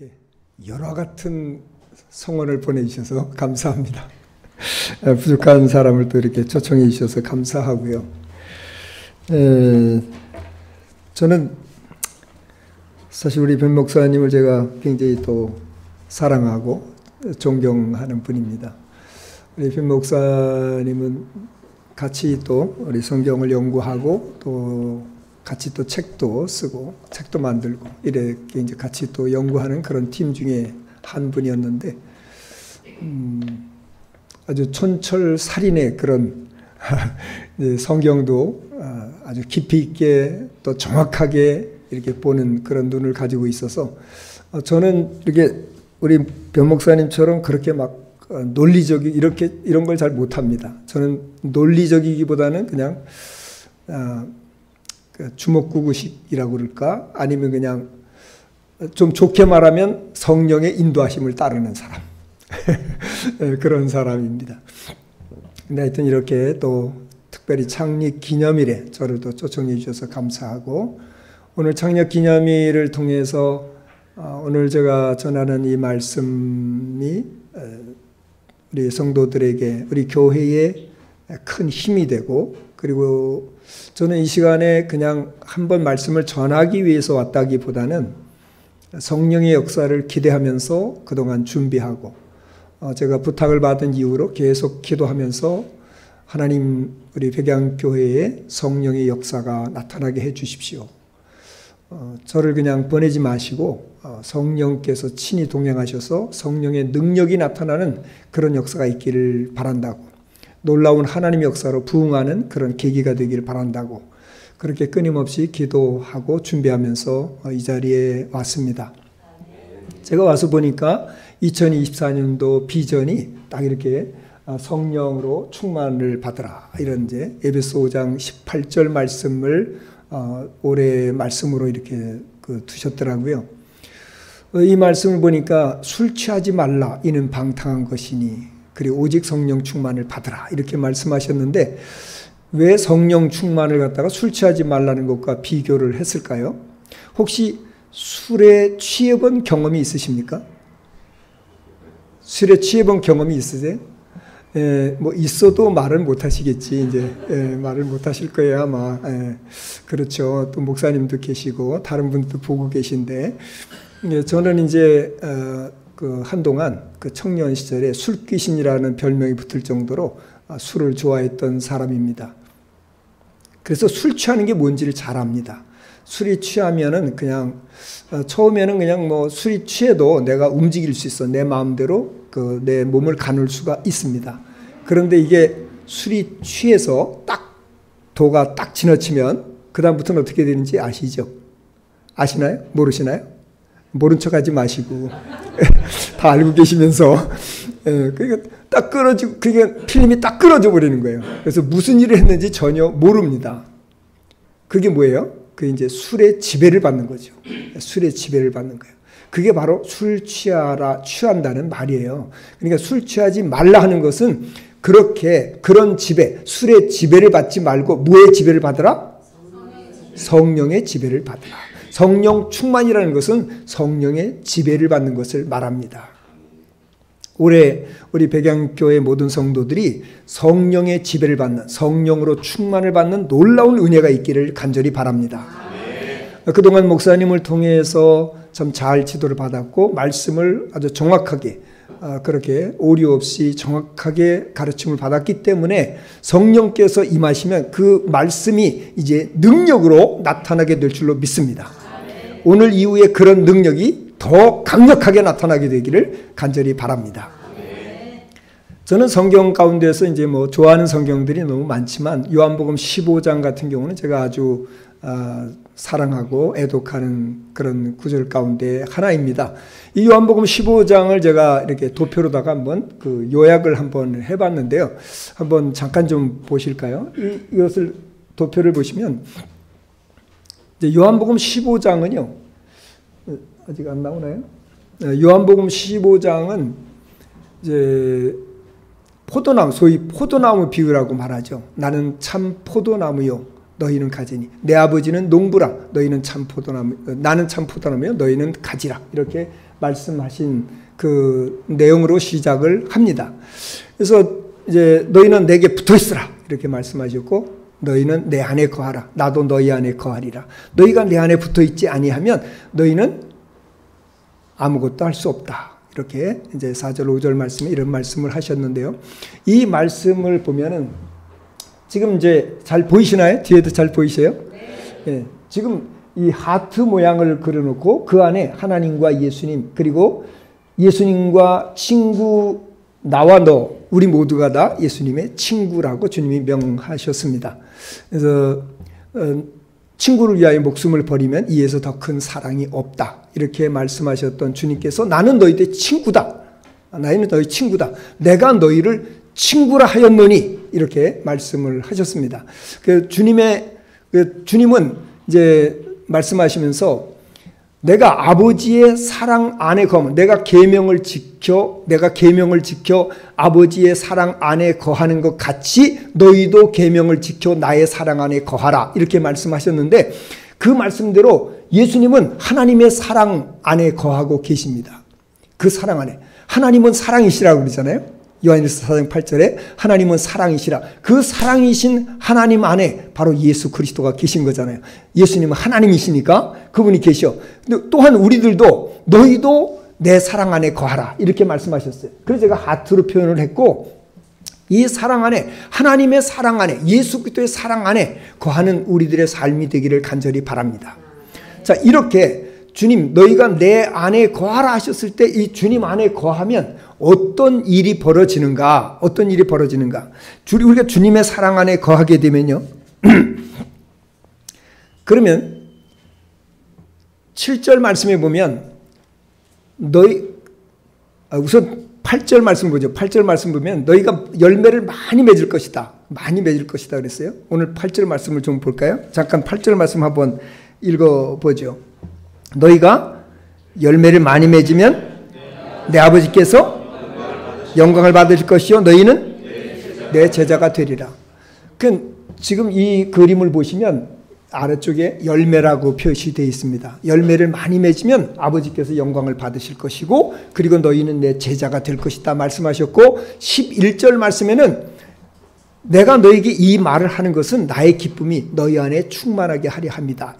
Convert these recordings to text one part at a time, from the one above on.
이렇게 열화 같은 성원을 보내주셔서 감사합니다. 부족한 사람을 또 이렇게 초청해 주셔서 감사하고요. 저는 사실 우리 변 목사님을 제가 굉장히 또 사랑하고 존경하는 분입니다. 우리 변 목사님은 같이 또 우리 성경을 연구하고 또 같이 또 책도 쓰고 책도 만들고 이렇게 이제 같이 또 연구하는 그런 팀 중에 한 분이었는데 아주 촌철살인의 그런 성경도 아주 깊이 있게 또 정확하게 이렇게 보는 그런 눈을 가지고 있어서 저는 이렇게 우리 변 목사님처럼 그렇게 막 논리적이 이런 걸 잘 못합니다. 저는 논리적이기보다는 그냥 주먹구구식이라고 그럴까? 아니면 그냥 좀 좋게 말하면 성령의 인도하심을 따르는 사람. 그런 사람입니다. 근데 하여튼 이렇게 또 특별히 창립 기념일에 저를 또 초청해 주셔서 감사하고, 오늘 창립 기념일을 통해서 오늘 제가 전하는 이 말씀이 우리 성도들에게, 우리 교회에 큰 힘이 되고, 그리고 저는 이 시간에 그냥 한번 말씀을 전하기 위해서 왔다기보다는 성령의 역사를 기대하면서 그동안 준비하고, 제가 부탁을 받은 이후로 계속 기도하면서 하나님 우리 백양교회에 성령의 역사가 나타나게 해 주십시오. 저를 그냥 보내지 마시고 성령께서 친히 동행하셔서 성령의 능력이 나타나는 그런 역사가 있기를 바란다고, 놀라운 하나님의 역사로 부응하는 그런 계기가 되기를 바란다고, 그렇게 끊임없이 기도하고 준비하면서 이 자리에 왔습니다. 제가 와서 보니까 2024년도 비전이 딱 이렇게 성령으로 충만을 받으라, 이런 이제 에베소 5장 18절 말씀을 올해 말씀으로 이렇게 두셨더라고요. 이 말씀을 보니까 술 취하지 말라, 이는 방탕한 것이니 그리고 오직 성령 충만을 받으라, 이렇게 말씀하셨는데 왜 성령 충만을 갖다가 술 취하지 말라는 것과 비교를 했을까요? 혹시 술에 취해본 경험이 있으십니까? 술에 취해본 경험이 있으세요? 뭐 있어도 말을 못 하시겠지. 이제 말을 못 하실 거예요, 아마. 그렇죠. 또 목사님도 계시고 다른 분도 보고 계신데, 저는 이제 한동안 그 청년 시절에 술귀신이라는 별명이 붙을 정도로 술을 좋아했던 사람입니다. 그래서 술 취하는 게 뭔지를 잘 압니다. 술이 취하면은 그냥 처음에는 그냥 뭐 술이 취해도 내가 움직일 수 있어. 내 마음대로 내 몸을 가눌 수가 있습니다. 그런데 이게 술이 취해서 딱 도가 딱 지나치면 그 다음부터는 어떻게 되는지 아시죠? 아시나요? 모르시나요? 모른 척 하지 마시고 다 알고 계시면서 그러니까 딱 끊어지고, 그게 필름이 딱 끊어져 버리는 거예요. 그래서 무슨 일을 했는지 전혀 모릅니다. 그게 뭐예요? 그게 이제 술의 지배를 받는 거죠. 술의 지배를 받는 거예요. 그게 바로 술 취하라, 취한다는 말이에요. 그러니까 술 취하지 말라 하는 것은 그렇게 그런 지배, 술의 지배를 받지 말고 뭐의 지배를 받으라? 성령의 지배를 받으라. 성령 충만이라는 것은 성령의 지배를 받는 것을 말합니다. 올해 우리 백양교회 모든 성도들이 성령의 지배를 받는, 성령으로 충만을 받는 놀라운 은혜가 있기를 간절히 바랍니다. 그동안 목사님을 통해서 참 잘 지도를 받았고 말씀을 아주 정확하게, 그렇게 오류 없이 정확하게 가르침을 받았기 때문에 성령께서 임하시면 그 말씀이 이제 능력으로 나타나게 될 줄로 믿습니다. 오늘 이후에 그런 능력이 더 강력하게 나타나게 되기를 간절히 바랍니다. 저는 성경 가운데서 이제 뭐 좋아하는 성경들이 너무 많지만 요한복음 15장 같은 경우는 제가 아주 사랑하고 애독하는 그런 구절 가운데 하나입니다. 이 요한복음 15장을 제가 이렇게 도표로다가 한번 요약을 한번 해봤는데요. 한번 잠깐 좀 보실까요? 이것을 도표를 보시면 이제 요한복음 15장은요, 아직 안 나오나요? 요한복음 15장은 이제 포도나무, 소위 포도나무 비유라고 말하죠. 나는 참 포도나무요, 너희는 가지니. 내 아버지는 농부라, 너희는 참 포도나무, 나는 참 포도나무요, 너희는 가지라. 이렇게 말씀하신 그 내용으로 시작을 합니다. 그래서 이제 너희는 내게 붙어 있으라 이렇게 말씀하셨고, 너희는 내 안에 거하라. 나도 너희 안에 거하리라. 너희가 내 안에 붙어 있지 아니하면 너희는 아무것도 할 수 없다. 이렇게 이제 4절 5절 말씀에 이런 말씀을 하셨는데요. 이 말씀을 보면은 지금 이제 잘 보이시나요? 뒤에도 잘 보이세요? 네. 지금 이 하트 모양을 그려놓고 그 안에 하나님과 예수님, 그리고 예수님과 친구, 나와 너, 우리 모두가 다 예수님의 친구라고 주님이 명하셨습니다. 그래서 친구를 위하여 목숨을 버리면 이에서 더 큰 사랑이 없다. 이렇게 말씀하셨던 주님께서 나는 너희들의 친구다. 나는 너희 친구다. 내가 너희를 친구라 하였노니 이렇게 말씀을 하셨습니다. 주님은 이제 말씀하시면서 내가 아버지의 사랑 안에 거하면, 내가 계명을 지켜 아버지의 사랑 안에 거하는 것 같이 너희도 계명을 지켜 나의 사랑 안에 거하라 이렇게 말씀하셨는데, 그 말씀대로 예수님은 하나님의 사랑 안에 거하고 계십니다. 그 사랑 안에. 하나님은 사랑이시라고 그러잖아요. 요한일서 4장 8절에 하나님은 사랑이시라. 그 사랑이신 하나님 안에 바로 예수 그리스도가 계신 거잖아요. 예수님은 하나님이시니까 그분이 계셔. 근데 또한 우리들도 너희도 내 사랑 안에 거하라 이렇게 말씀하셨어요. 그래서 제가 하트로 표현을 했고, 이 사랑 안에, 하나님의 사랑 안에, 예수 그리스도의 사랑 안에 거하는 우리들의 삶이 되기를 간절히 바랍니다. 자, 이렇게 주님 너희가 내 안에 거하라 하셨을 때 이 주님 안에 거하면 어떤 일이 벌어지는가? 우리가 주님의 사랑 안에 거하게 되면요. 그러면 7절 말씀에 보면 우선 8절 말씀 보죠. 8절 말씀 보면 너희가 열매를 많이 맺을 것이다. 많이 맺을 것이다 그랬어요. 오늘 8절 말씀을 좀 볼까요? 잠깐 8절 말씀 한번 읽어보죠. 너희가 열매를 많이 맺으면 내 아버지께서 영광을 받으실 것이요 너희는 내 제자가 되리라. 지금 이 그림을 보시면 아래쪽에 열매라고 표시되어 있습니다. 열매를 많이 맺으면 아버지께서 영광을 받으실 것이고, 그리고 너희는 내 제자가 될 것이다 말씀하셨고, 11절 말씀에는 내가 너에게 이 말을 하는 것은 나의 기쁨이 너희 안에 충만하게 하려 합니다.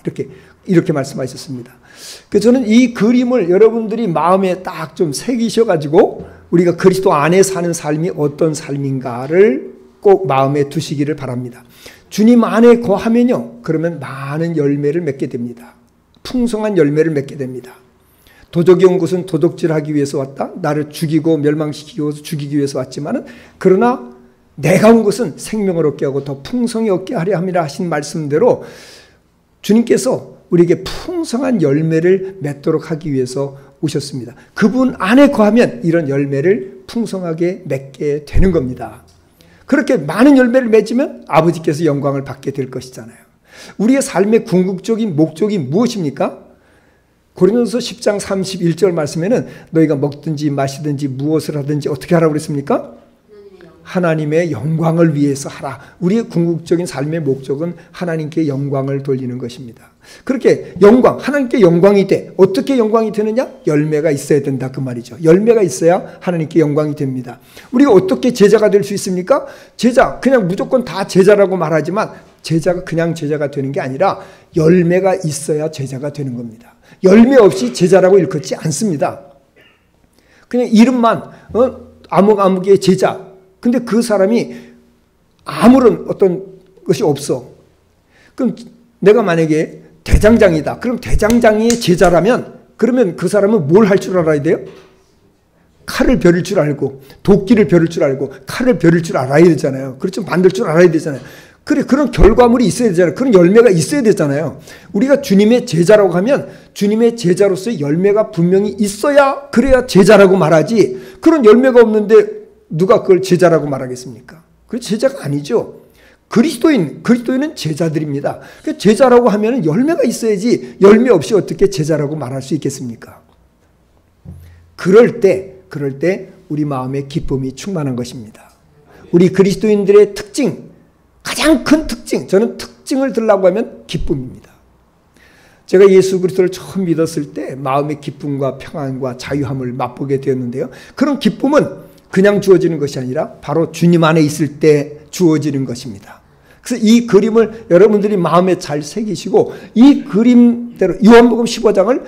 이렇게 말씀하셨습니다. 그래서 저는 이 그림을 여러분들이 마음에 딱 좀 새기셔가지고 우리가 그리스도 안에 사는 삶이 어떤 삶인가를 꼭 마음에 두시기를 바랍니다. 주님 안에 거하면요, 그러면 많은 열매를 맺게 됩니다. 풍성한 열매를 맺게 됩니다. 도적이 온 것은 도둑질하기 위해서 왔다. 나를 죽이고 멸망시키고 죽이기 위해서 왔지만은, 그러나 내가 온 것은 생명을 얻게 하고 더 풍성히 얻게 하려 함이라 하신 말씀대로 주님께서 우리에게 풍성한 열매를 맺도록 하기 위해서 오셨습니다. 그분 안에 거하면 이런 열매를 풍성하게 맺게 되는 겁니다. 그렇게 많은 열매를 맺으면 아버지께서 영광을 받게 될 것이잖아요. 우리의 삶의 궁극적인 목적이 무엇입니까? 고린도서 10장 31절 말씀에는 너희가 먹든지 마시든지 무엇을 하든지 어떻게 하라고 그랬습니까? 하나님의 영광을 위해서 하라. 우리의 궁극적인 삶의 목적은 하나님께 영광을 돌리는 것입니다. 그렇게 하나님께 영광이 돼. 어떻게 영광이 되느냐? 열매가 있어야 된다 그 말이죠. 열매가 있어야 하나님께 영광이 됩니다. 우리가 어떻게 제자가 될 수 있습니까? 그냥 무조건 다 제자라고 말하지만 제자가 그냥 제자가 되는 게 아니라 열매가 있어야 제자가 되는 겁니다. 열매 없이 제자라고 일컫지 않습니다. 그냥 이름만 아무개의 제자. 근데 그 사람이 아무런 어떤 것이 없어. 그럼 내가 만약에 대장장이다. 그럼 대장장이의 제자라면, 그러면 그 사람은 뭘 할 줄 알아야 돼요? 칼을 벼를 줄 알고, 도끼를 벼를 줄 알고, 칼을 벼를 줄 알아야 되잖아요. 그렇죠? 만들 줄 알아야 되잖아요. 그런 결과물이 있어야 되잖아요. 그런 열매가 있어야 되잖아요. 우리가 주님의 제자라고 하면 주님의 제자로서의 열매가 분명히 있어야, 그래야 제자라고 말하지, 그런 열매가 없는데 누가 그걸 제자라고 말하겠습니까? 그 제자가 아니죠. 그리스도인은 제자들입니다. 제자라고 하면 열매가 있어야지, 열매 없이 어떻게 제자라고 말할 수 있겠습니까? 그럴 때 우리 마음에 기쁨이 충만한 것입니다. 우리 그리스도인들의 특징, 가장 큰 특징, 저는 특징을 들라고 하면 기쁨입니다. 제가 예수 그리스도를 처음 믿었을 때 마음의 기쁨과 평안과 자유함을 맛보게 되었는데요. 그런 기쁨은 그냥 주어지는 것이 아니라 바로 주님 안에 있을 때 주어지는 것입니다. 그래서 이 그림을 여러분들이 마음에 잘 새기시고 이 그림대로 요한복음 15장을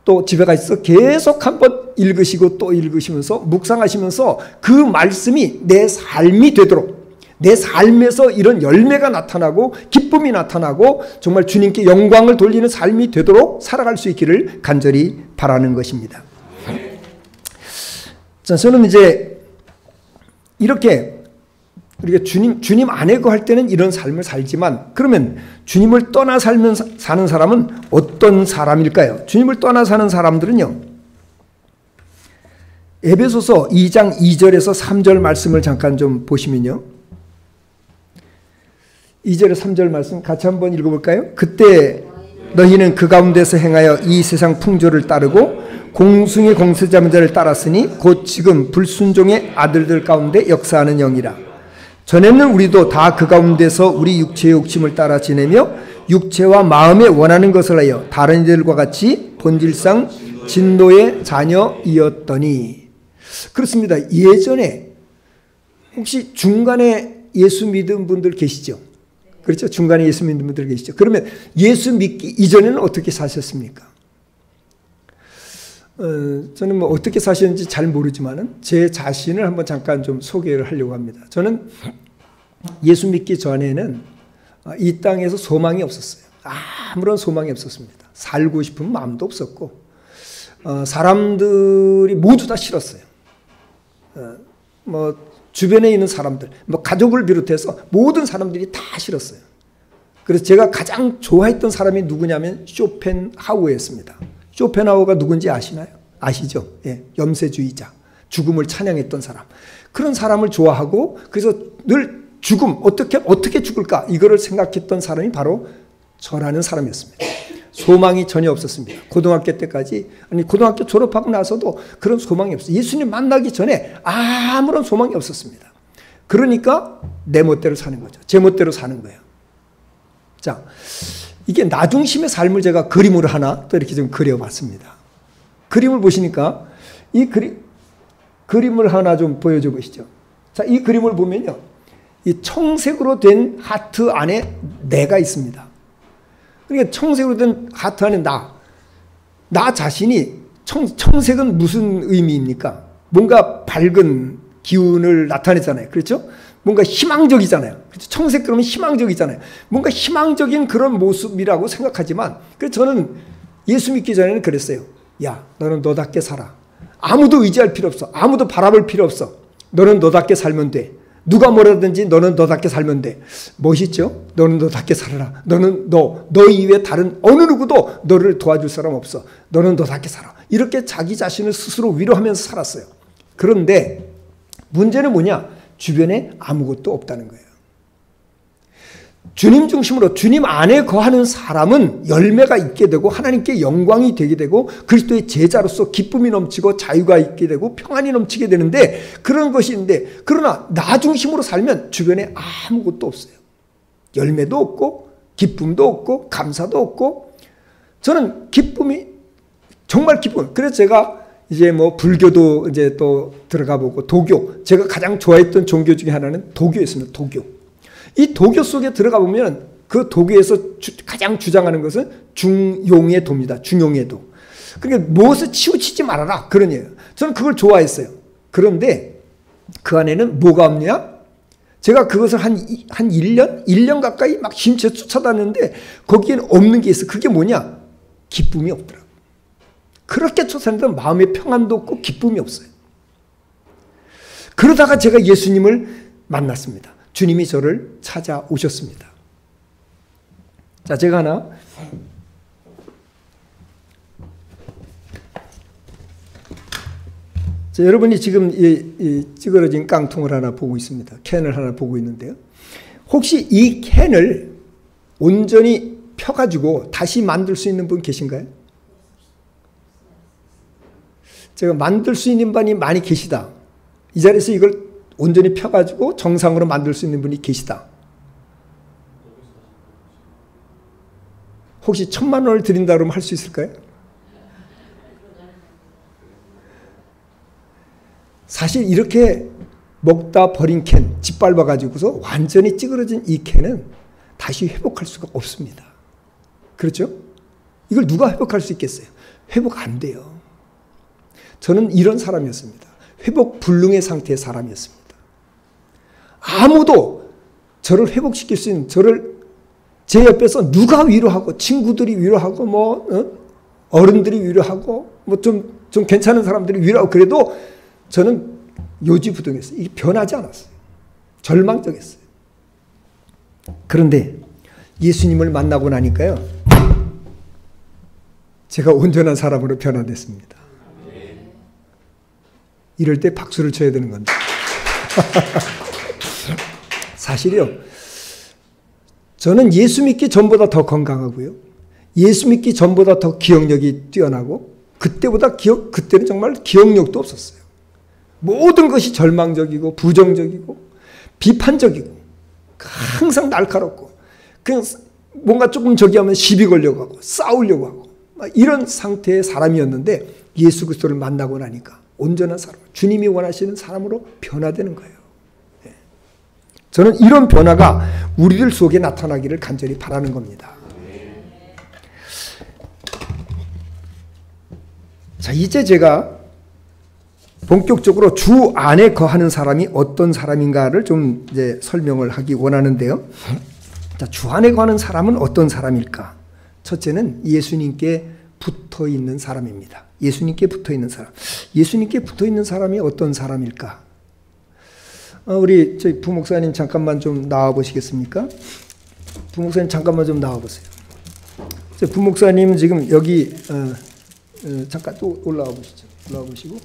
또 집에 가서 계속 한번 읽으시고 또 읽으시면서 묵상하시면서 그 말씀이 내 삶이 되도록, 내 삶에서 이런 열매가 나타나고 기쁨이 나타나고 정말 주님께 영광을 돌리는 삶이 되도록 살아갈 수 있기를 간절히 바라는 것입니다. 자, 저는 이제 이렇게 우리가 주님 안에 거할 때는 이런 삶을 살지만, 그러면 주님을 떠나 사는 사람은 어떤 사람일까요? 주님을 떠나 사는 사람들은요, 에베소서 2장 2절에서 3절 말씀을 잠깐 좀 보시면요, 2절에 3절 말씀 같이 한번 읽어볼까요? 그때 너희는 그 가운데서 행하여 이 세상 풍조를 따르고 공숭이 공세자는 자를 따랐으니 곧 지금 불순종의 아들들 가운데 역사하는 영이라. 전에는 우리도 다 그 가운데서 우리 육체의 욕심을 따라 지내며 육체와 마음에 원하는 것을 하여 다른 이들과 같이 본질상 진노의 자녀이었더니. 그렇습니다. 예전에 혹시 중간에 예수 믿은 분들 계시죠? 그렇죠? 중간에 예수 믿는 분들 계시죠? 그러면 예수 믿기 이전에는 어떻게 사셨습니까? 저는 뭐 어떻게 사셨는지 잘 모르지만은 제 자신을 한번 잠깐 좀 소개를 하려고 합니다. 저는 예수 믿기 전에는 이 땅에서 소망이 없었어요. 아무런 소망이 없었습니다. 살고 싶은 마음도 없었고, 사람들이 모두 다 싫었어요. 뭐 주변에 있는 사람들, 뭐 가족을 비롯해서 모든 사람들이 다 싫었어요. 그래서 제가 가장 좋아했던 사람이 누구냐면 쇼펜하우어였습니다. 쇼펜하우어가 누군지 아시나요? 아시죠? 예, 염세주의자, 죽음을 찬양했던 사람. 그런 사람을 좋아하고, 그래서 늘 죽음, 어떻게 죽을까? 이거를 생각했던 사람이 바로 저라는 사람이었습니다. 소망이 전혀 없었습니다. 고등학교 때까지, 아니, 고등학교 졸업하고 나서도 그런 소망이 없어요. 예수님 만나기 전에 아무런 소망이 없었습니다. 그러니까 내 멋대로 사는 거죠. 제 멋대로 사는 거예요. 자, 이게 나 중심의 삶을 제가 그림으로 하나 또 이렇게 좀 그려봤습니다. 그림을 보시니까 이 그림을 하나 좀 보여줘 보시죠. 자, 이 그림을 보면요, 이 청색으로 된 하트 안에 내가 있습니다. 그러니까 청색으로 된 하트 안에 나 자신이 청색은 무슨 의미입니까? 뭔가 밝은 기운을 나타내잖아요. 그렇죠? 뭔가 희망적이잖아요. 그렇죠? 청색 그러면 희망적이잖아요. 뭔가 희망적인 그런 모습이라고 생각하지만, 그래서 저는 예수 믿기 전에는 그랬어요. 야, 너는 너답게 살아. 아무도 의지할 필요 없어. 아무도 바라볼 필요 없어. 너는 너답게 살면 돼. 누가 뭐라든지 너는 너답게 살면 돼. 멋있죠? 너는 너답게 살아라. 너는 너 이외에 다른 어느 누구도 너를 도와줄 사람 없어. 너는 너답게 살아. 이렇게 자기 자신을 스스로 위로하면서 살았어요. 그런데 문제는 뭐냐? 주변에 아무것도 없다는 거예요. 주님 중심으로 주님 안에 거하는 사람은 열매가 있게 되고 하나님께 영광이 되게 되고 그리스도의 제자로서 기쁨이 넘치고 자유가 있게 되고 평안이 넘치게 되는데, 그런 것이 있는데, 그러나 나 중심으로 살면 주변에 아무것도 없어요. 열매도 없고 기쁨도 없고 감사도 없고. 저는 기쁨이 정말 기쁨. 그래서 제가 이제 뭐 불교도 이제 또 들어가 보고, 도교, 제가 가장 좋아했던 종교 중에 하나는 도교였습니다. 도교. 이 도교 속에 들어가 보면 그 도교에서 가장 주장하는 것은 중용의 도입니다. 중용의 도. 그러니까 무엇을 치우치지 말아라, 그런 얘기예요. 저는 그걸 좋아했어요. 그런데 그 안에는 뭐가 없냐? 제가 그것을 한 1년 가까이 막 힘채 쫓아다녔는데 거기에는 없는 게 있어요. 그게 뭐냐? 기쁨이 없더라고요. 그렇게 쫓아다니던 마음의 평안도 없고 기쁨이 없어요. 그러다가 제가 예수님을 만났습니다. 주님이 저를 찾아오셨습니다. 자, 제가 하나 자, 여러분이 지금 이 찌그러진 깡통을 하나 보고 있습니다. 캔을 하나 보고 있는데요. 혹시 이 캔을 온전히 펴가지고 다시 만들 수 있는 분 계신가요? 제가 만들 수 있는 분이 많이 계시다. 이 자리에서 이걸 온전히 펴가지고 정상으로 만들 수 있는 분이 계시다. 혹시 1,000만 원을 드린다 그러면 할 수 있을까요? 사실 이렇게 먹다 버린 캔, 짓밟아가지고서 완전히 찌그러진 이 캔은 다시 회복할 수가 없습니다. 그렇죠? 이걸 누가 회복할 수 있겠어요? 회복 안 돼요. 저는 이런 사람이었습니다. 회복 불능의 상태의 사람이었습니다. 아무도 저를 회복시킬 수 있는, 저를 제 옆에서 누가 위로하고, 친구들이 위로하고, 어른들이 위로하고, 좀 괜찮은 사람들이 위로하고, 그래도 저는 요지부동했어요. 이게 변하지 않았어요. 절망적이었어요. 그런데 예수님을 만나고 나니까요, 제가 온전한 사람으로 변화됐습니다. 이럴 때 박수를 쳐야 되는 건데. 사실이요, 저는 예수 믿기 전보다 더 건강하고요, 예수 믿기 전보다 더 기억력이 뛰어나고, 그때는 정말 기억력도 없었어요. 모든 것이 절망적이고 부정적이고 비판적이고 항상 날카롭고, 그냥 뭔가 조금 저기 하면 시비 걸려고 하고 싸우려고 하고 이런 상태의 사람이었는데, 예수 그리스도를 만나고 나니까 온전한 사람, 주님이 원하시는 사람으로 변화되는 거예요. 저는 이런 변화가 우리들 속에 나타나기를 간절히 바라는 겁니다. 자, 이제 제가 본격적으로 주 안에 거하는 사람이 어떤 사람인가를 좀 이제 설명을 하기 원하는데요. 자, 주 안에 거하는 사람은 어떤 사람일까? 첫째는 예수님께 붙어 있는 사람입니다. 예수님께 붙어 있는 사람. 예수님께 붙어 있는 사람이 어떤 사람일까? 우리 저희 부목사님 잠깐만 좀 나와 보시겠습니까? 부목사님 잠깐만 좀 나와 보세요. 부목사님 지금 여기 잠깐 또 올라와 보시죠. 올라와 보시고.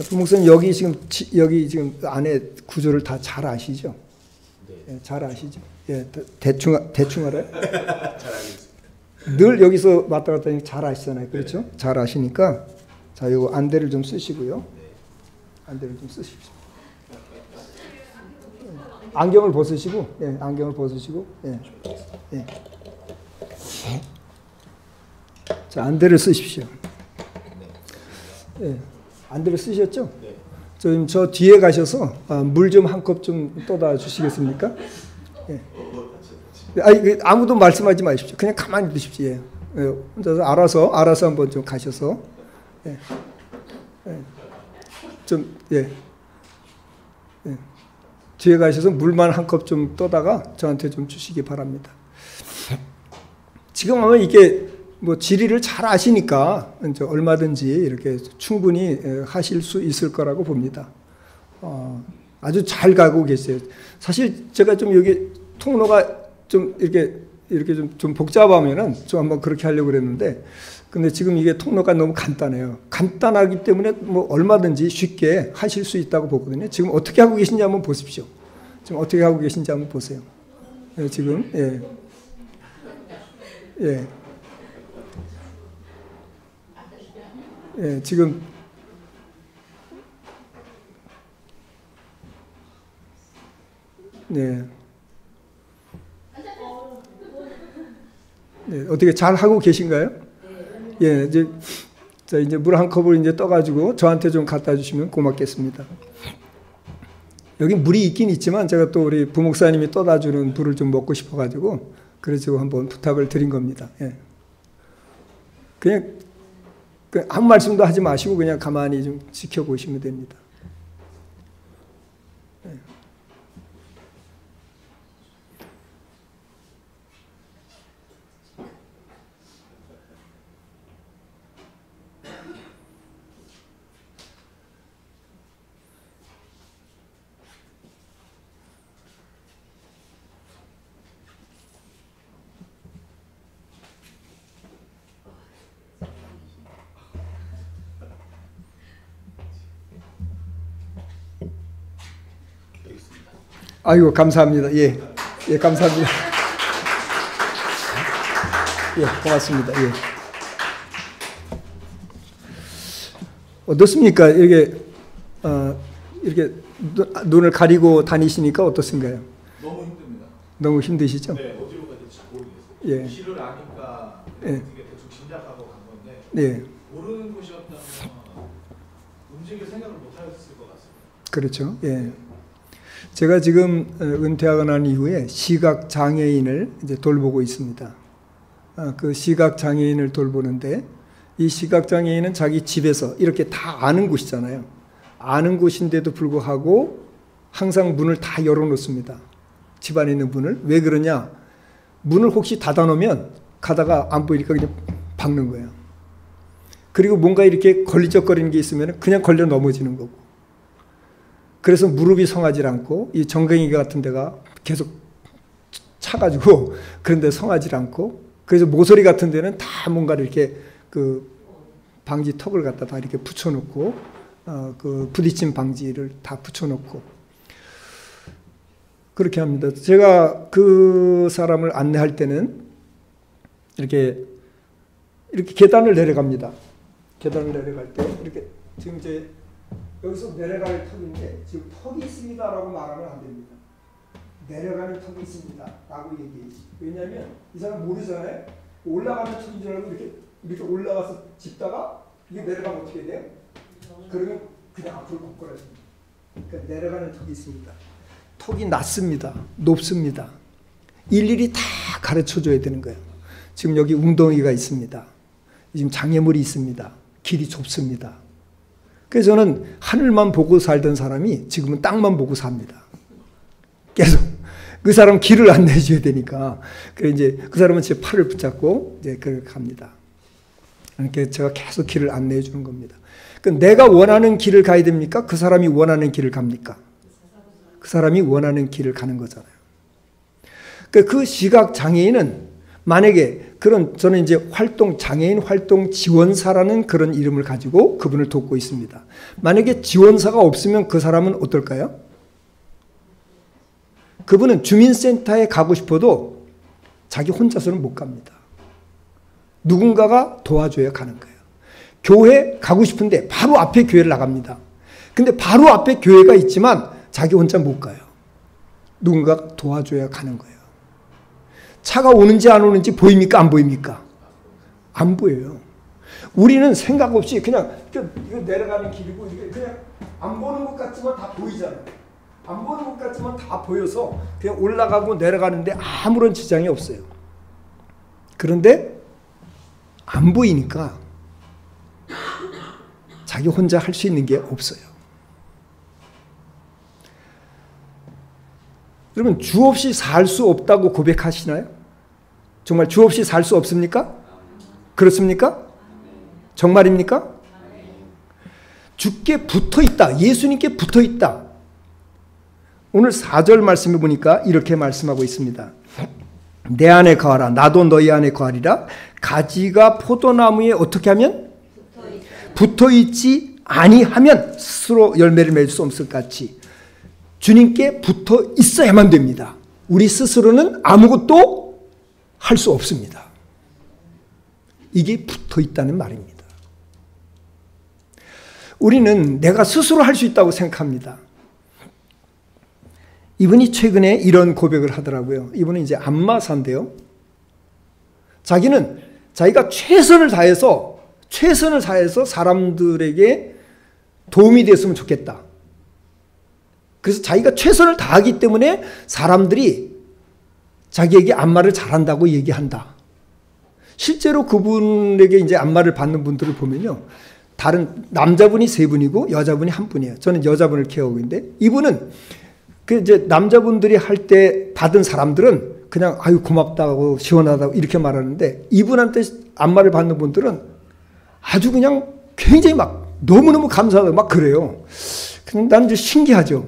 부목사님 여기 지금 안에 구조를 다 잘 아시죠? 네. 잘 아시죠? 예, 대충 알아요? 잘 알겠습니다. 늘 여기서 왔다 갔다 하니까 잘 아시잖아요. 그렇죠? 네. 잘 아시니까 자, 요 안대를 좀 쓰시고요. 네. 안대를 좀 쓰십시오. 안경을 벗으시고, 예, 안경을 벗으시고, 예, 예. 자, 안대를 쓰십시오. 예, 안대를 쓰셨죠? 네. 저 뒤에 가셔서 물 좀 한 컵 좀 떠다 주시겠습니까? 예. 아무도 말씀하지 마십시오. 그냥 가만히 두십시오. 예. 예. 혼자서 알아서 한번 좀 가셔서, 예. 예. 좀, 예. 예. 뒤에 가셔서 물만 한 컵 좀 떠다가 저한테 좀 주시기 바랍니다. 지금 아마 이게 뭐 지리를 잘 아시니까 이제 얼마든지 이렇게 충분히 하실 수 있을 거라고 봅니다. 아주 잘 가고 계세요. 사실 제가 좀 여기 통로가 좀 이렇게 좀 복잡하면은 좀 한번 그렇게 하려고 그랬는데, 근데 지금 이게 통로가 너무 간단해요. 간단하기 때문에 뭐 얼마든지 쉽게 하실 수 있다고 보거든요. 지금 어떻게 하고 계신지 한번 보십시오. 지금 어떻게 하고 계신지 한번 보세요. 예, 지금, 예. 예. 예, 지금, 네. 네, 어떻게 잘 하고 계신가요? 예, 이제 물 한 컵을 이제 떠가지고 저한테 좀 갖다 주시면 고맙겠습니다. 여기 물이 있긴 있지만 제가 또 우리 부목사님이 떠다 주는 물을 좀 먹고 싶어가지고 그래서 한번 부탁을 드린 겁니다. 예. 그냥 아무 말씀도 하지 마시고 그냥 가만히 좀 지켜보시면 됩니다. 예. 아이고, 감사합니다. 예, 예, 감사합니다. 예, 고맙습니다. 예. 어떻습니까? 이렇게 눈을 가리고 다니시니까 어떻습니까? 너무 힘듭니다. 너무 힘드시죠? 네, 어디로 가야 될지 모르겠어요. 예. 길을 아니까 예. 되게 대충 짐작하고 간 건데 네. 모르는 곳이었다면 움직일 생각을 못 했을 것 같습니다. 그렇죠. 예. 제가 지금 은퇴하고 난 이후에 시각 장애인을 이제 돌보고 있습니다. 그 시각 장애인을 돌보는데 이 시각 장애인은 자기 집에서 이렇게 다 아는 곳이잖아요. 아는 곳인데도 불구하고 항상 문을 다 열어놓습니다. 집 안에 있는 문을. 왜 그러냐? 문을 혹시 닫아놓으면 가다가 안 보이니까 그냥 박는 거예요. 그리고 뭔가 이렇게 걸리적거리는 게 있으면 그냥 걸려 넘어지는 거고. 그래서 무릎이 성하지 않고 이 정강이 같은 데가 계속 차가지고 그런데 성하지 않고, 그래서 모서리 같은 데는 다 뭔가를 이렇게 그 방지 턱을 갖다 다 이렇게 붙여놓고 그 부딪힘 방지를 다 붙여놓고 그렇게 합니다. 제가 그 사람을 안내할 때는 이렇게 계단을 내려갑니다. 계단을 내려갈 때 이렇게 지금 이제 여기서 내려갈 턱인데 지금 턱이 있습니다라고 말하면 안 됩니다. 내려가는 턱이 있습니다라고 얘기해야지. 왜냐하면 이 사람 모르잖아요. 올라가는 턱인 줄 알고 이렇게 올라가서 짚다가 이게 내려가면 어떻게 돼요? 그러면 그냥 앞으로 걷거라집니다. 그러니까 내려가는 턱이 있습니다. 턱이 낮습니다. 높습니다. 일일이 다 가르쳐줘야 되는 거예요. 지금 여기 웅덩이가 있습니다. 지금 장애물이 있습니다. 길이 좁습니다. 그래서 저는 하늘만 보고 살던 사람이 지금은 땅만 보고 삽니다. 계속 그 사람 길을 안내해줘야 되니까. 그래서 이제 그 사람은 제 팔을 붙잡고 이제 그렇게 갑니다. 그러니까 제가 계속 길을 안내해 주는 겁니다. 그러니까 내가 원하는 길을 가야 됩니까? 그 사람이 원하는 길을 갑니까? 그 사람이 원하는 길을 가는 거잖아요. 그러니까 그 시각 장애인은 만약에 저는 이제 장애인 활동 지원사라는 그런 이름을 가지고 그분을 돕고 있습니다. 만약에 지원사가 없으면 그 사람은 어떨까요? 그분은 주민센터에 가고 싶어도 자기 혼자서는 못 갑니다. 누군가가 도와줘야 가는 거예요. 교회 가고 싶은데 바로 앞에 교회를 나갑니다. 근데 바로 앞에 교회가 있지만 자기 혼자 못 가요. 누군가가 도와줘야 가는 거예요. 차가 오는지 안 오는지 보입니까? 안 보입니까? 안 보여요. 우리는 생각 없이 그냥 이거 내려가는 길이고 그냥 안 보는 것 같지만 다 보이잖아요. 안 보는 것 같지만 다 보여서 그냥 올라가고 내려가는데 아무런 지장이 없어요. 그런데 안 보이니까 자기 혼자 할 수 있는 게 없어요. 여러분, 주 없이 살 수 없다고 고백하시나요? 정말 주 없이 살 수 없습니까? 그렇습니까? 정말입니까? 주께 붙어 있다. 예수님께 붙어 있다. 오늘 4절 말씀을 보니까 이렇게 말씀하고 있습니다. 내 안에 거하라. 나도 너희 안에 거하리라. 가지가 포도나무에 어떻게 하면? 붙어 있지 아니하면 스스로 열매를 맺을 수 없을 같이 주님께 붙어 있어야만 됩니다. 우리 스스로는 아무것도 할 수 없습니다. 이게 붙어 있다는 말입니다. 우리는 내가 스스로 할 수 있다고 생각합니다. 이분이 최근에 이런 고백을 하더라고요. 이분은 이제 안마사인데요. 자기가 최선을 다해서 사람들에게 도움이 됐으면 좋겠다. 그래서 자기가 최선을 다하기 때문에 사람들이 자기에게 안마를 잘한다고 얘기한다. 실제로 그분에게 이제 안마를 받는 분들을 보면요. 다른 남자분이 3분이고 여자분이 1분이에요. 저는 여자분을 케어하고 있는데 이분은 그 이제 남자분들이 할 때 받은 사람들은 그냥 아유 고맙다고 시원하다고 이렇게 말하는데 이분한테 안마를 받는 분들은 아주 그냥 굉장히 막 너무너무 감사하다고 막 그래요. 그냥 나는 좀 신기하죠.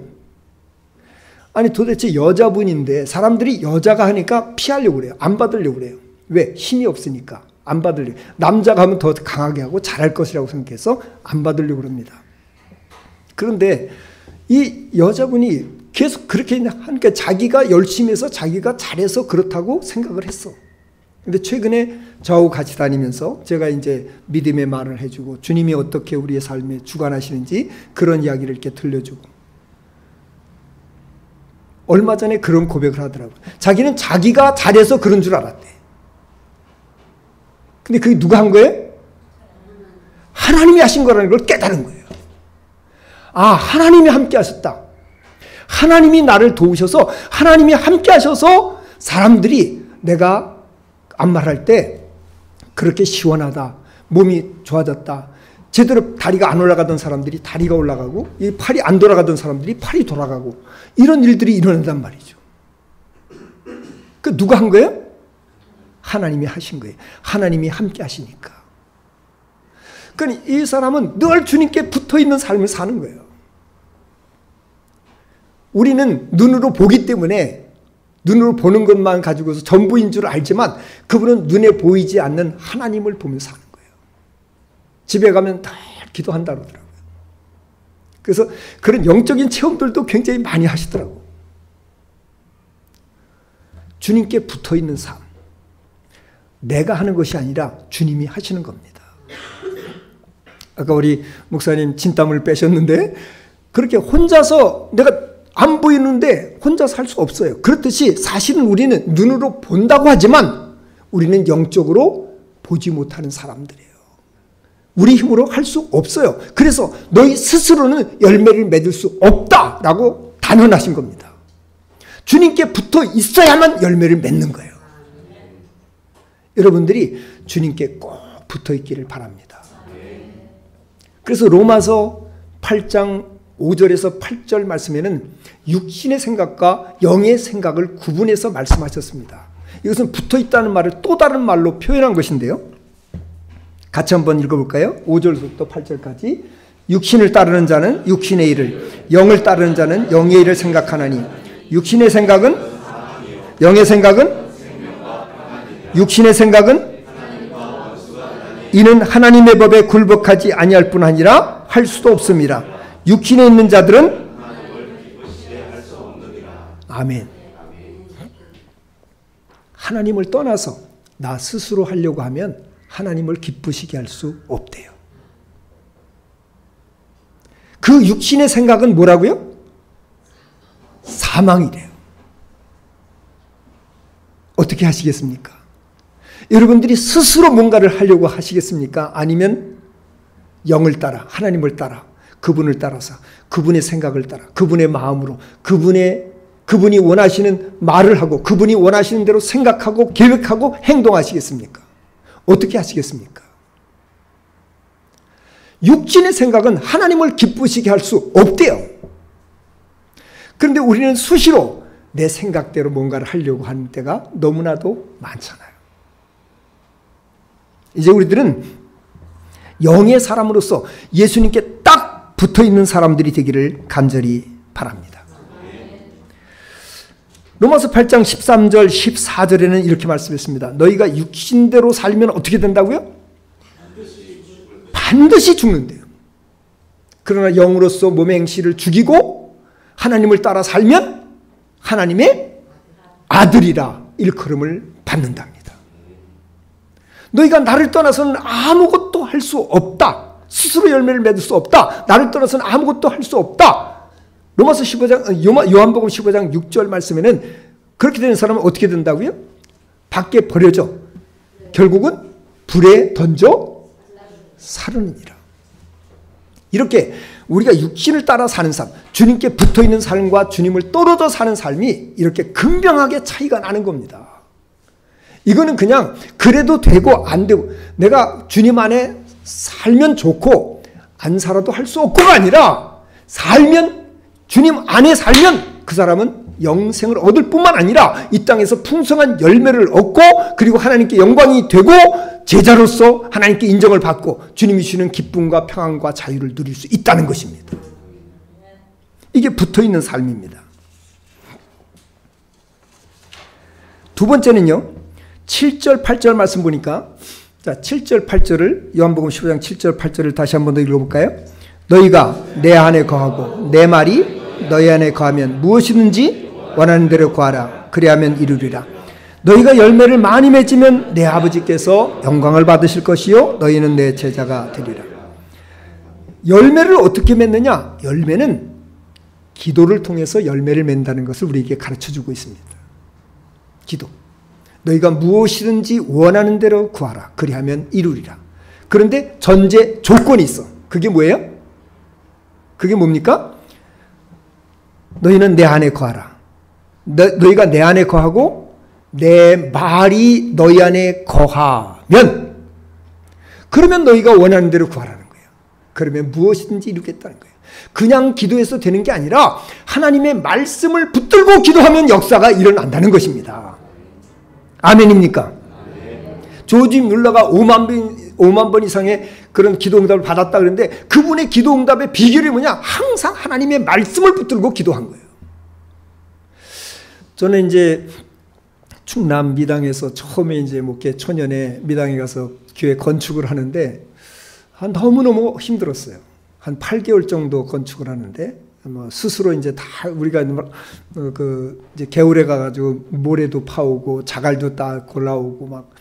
아니 도대체 여자분인데 사람들이 여자가 하니까 피하려고 그래요. 안 받으려고 그래요. 왜? 힘이 없으니까 안 받으려고. 남자가 하면 더 강하게 하고 잘할 것이라고 생각해서 안 받으려고 그럽니다. 그런데 이 여자분이 계속 그렇게 하니까 자기가 열심히 해서 자기가 잘해서 그렇다고 생각을 했어. 근데 최근에 저하고 같이 다니면서 제가 이제 믿음의 말을 해주고 주님이 어떻게 우리의 삶에 주관하시는지 그런 이야기를 이렇게 들려주고 얼마 전에 그런 고백을 하더라고요. 자기는 자기가 잘해서 그런 줄 알았대. 근데 그게 누가 한 거예요? 하나님이 하신 거라는 걸 깨달은 거예요. 아, 하나님이 함께 하셨다. 하나님이 나를 도우셔서, 하나님이 함께 하셔서 사람들이 내가 안말할 때 그렇게 시원하다, 몸이 좋아졌다, 제대로 다리가 안 올라가던 사람들이 다리가 올라가고, 이 팔이 안 돌아가던 사람들이 팔이 돌아가고, 이런 일들이 일어난단 말이죠. 그 누가 한 거예요? 하나님이 하신 거예요. 하나님이 함께 하시니까. 그러니까 이 사람은 늘 주님께 붙어 있는 삶을 사는 거예요. 우리는 눈으로 보기 때문에 눈으로 보는 것만 가지고서 전부인 줄 알지만 그분은 눈에 보이지 않는 하나님을 보면서 사는 거예요. 집에 가면 다 기도한다 그러더라고요. 그래서 그런 영적인 체험들도 굉장히 많이 하시더라고요. 주님께 붙어 있는 삶. 내가 하는 것이 아니라 주님이 하시는 겁니다. 아까 우리 목사님 진땀을 빼셨는데 그렇게 혼자서 내가 안 보이는데 혼자 살 수 없어요. 그렇듯이 사실은 우리는 눈으로 본다고 하지만 우리는 영적으로 보지 못하는 사람들이에요. 우리 힘으로 할 수 없어요. 그래서 너희 스스로는 열매를 맺을 수 없다라고 단언하신 겁니다. 주님께 붙어 있어야만 열매를 맺는 거예요. 여러분들이 주님께 꼭 붙어 있기를 바랍니다. 그래서 로마서 8장 5절에서 8절 말씀에는 육신의 생각과 영의 생각을 구분해서 말씀하셨습니다. 이것은 붙어 있다는 말을 또 다른 말로 표현한 것인데요. 같이 한번 읽어볼까요? 5절부터 8절까지. 육신을 따르는 자는 육신의 일을, 영을 따르는 자는 영의 일을 생각하나니 육신의 생각은, 영의 생각은, 육신의 생각은 이는 하나님의 법에 굴복하지 아니할 뿐 아니라 할 수도 없습니다. 육신에 있는 자들은 아멘. 하나님을 떠나서 나 스스로 하려고 하면 하나님을 기쁘시게 할 수 없대요. 그 육신의 생각은 뭐라고요? 사망이래요. 어떻게 하시겠습니까? 여러분들이 스스로 뭔가를 하려고 하시겠습니까? 아니면 영을 따라, 하나님을 따라, 그분을 따라서, 그분의 생각을 따라, 그분의 마음으로, 그분이 원하시는 말을 하고, 그분이 원하시는 대로 생각하고, 계획하고, 행동하시겠습니까? 어떻게 하시겠습니까? 육신의 생각은 하나님을 기쁘시게 할 수 없대요. 그런데 우리는 수시로 내 생각대로 뭔가를 하려고 하는 때가 너무나도 많잖아요. 이제 우리들은 영의 사람으로서 예수님께 딱 붙어있는 사람들이 되기를 간절히 바랍니다. 로마서 8장 13절 14절에는 이렇게 말씀했습니다. 너희가 육신대로 살면 어떻게 된다고요? 반드시 죽는데요. 그러나 영으로서 몸의 행실을 죽이고 하나님을 따라 살면 하나님의 아들이라 일컬음을 받는답니다. 너희가 나를 떠나서는 아무것도 할 수 없다. 스스로 열매를 맺을 수 없다. 나를 떠나서는 아무것도 할 수 없다. 로마서 15장, 요한복음 15장 6절 말씀에는 그렇게 되는 사람은 어떻게 된다고요? 밖에 버려져. 결국은 불에 던져 사르느니라. 이렇게 우리가 육신을 따라 사는 삶, 주님께 붙어있는 삶과 주님을 떨어져 사는 삶이 이렇게 극명하게 차이가 나는 겁니다. 이거는 그냥 그래도 되고 안 되고 내가 주님 안에 살면 좋고 안 살아도 할 수 없고가 아니라 살면 주님 안에 살면 그 사람은 영생을 얻을 뿐만 아니라 이 땅에서 풍성한 열매를 얻고 그리고 하나님께 영광이 되고 제자로서 하나님께 인정을 받고 주님이 주시는 기쁨과 평안과 자유를 누릴 수 있다는 것입니다. 이게 붙어있는 삶입니다. 두 번째는요. 7절 8절 말씀 보니까 자 7절 8절을 요한복음 15장 7절 8절을 다시 한 번 더 읽어볼까요? 너희가 내 안에 거하고 내 말이 너희 안에 거하면 무엇이든지 원하는 대로 구하라. 그리하면 이루리라. 너희가 열매를 많이 맺으면 내 아버지께서 영광을 받으실 것이요 너희는 내 제자가 되리라. 열매를 어떻게 맺느냐? 열매는 기도를 통해서 열매를 맺는다는 것을 우리에게 가르쳐주고 있습니다. 기도. 너희가 무엇이든지 원하는 대로 구하라. 그리하면 이루리라. 그런데 전제 조건이 있어. 그게 뭐예요? 그게 뭡니까? 너희는 내 안에 거하라. 너희가 내 안에 거하고 내 말이 너희 안에 거하면, 그러면 너희가 원하는 대로 구하라는 거예요. 그러면 무엇이든지 이루겠다는 거예요. 그냥 기도해서 되는 게 아니라 하나님의 말씀을 붙들고 기도하면 역사가 일어난다는 것입니다. 아멘입니까? 조지 뮬러가 5만 번 이상의 그런 기도 응답을 받았다 그러는데, 그분의 기도 응답의 비결이 뭐냐? 항상 하나님의 말씀을 붙들고 기도한 거예요. 저는 이제 충남 미당에서 처음에 이제 목회 초년에 미당에 가서 교회 건축을 하는데 너무너무 힘들었어요. 한 8개월 정도 건축을 하는데, 뭐 스스로 이제 다 우리가 이제 겨울에 가가지고 모래도 파오고 자갈도 딱 골라오고 막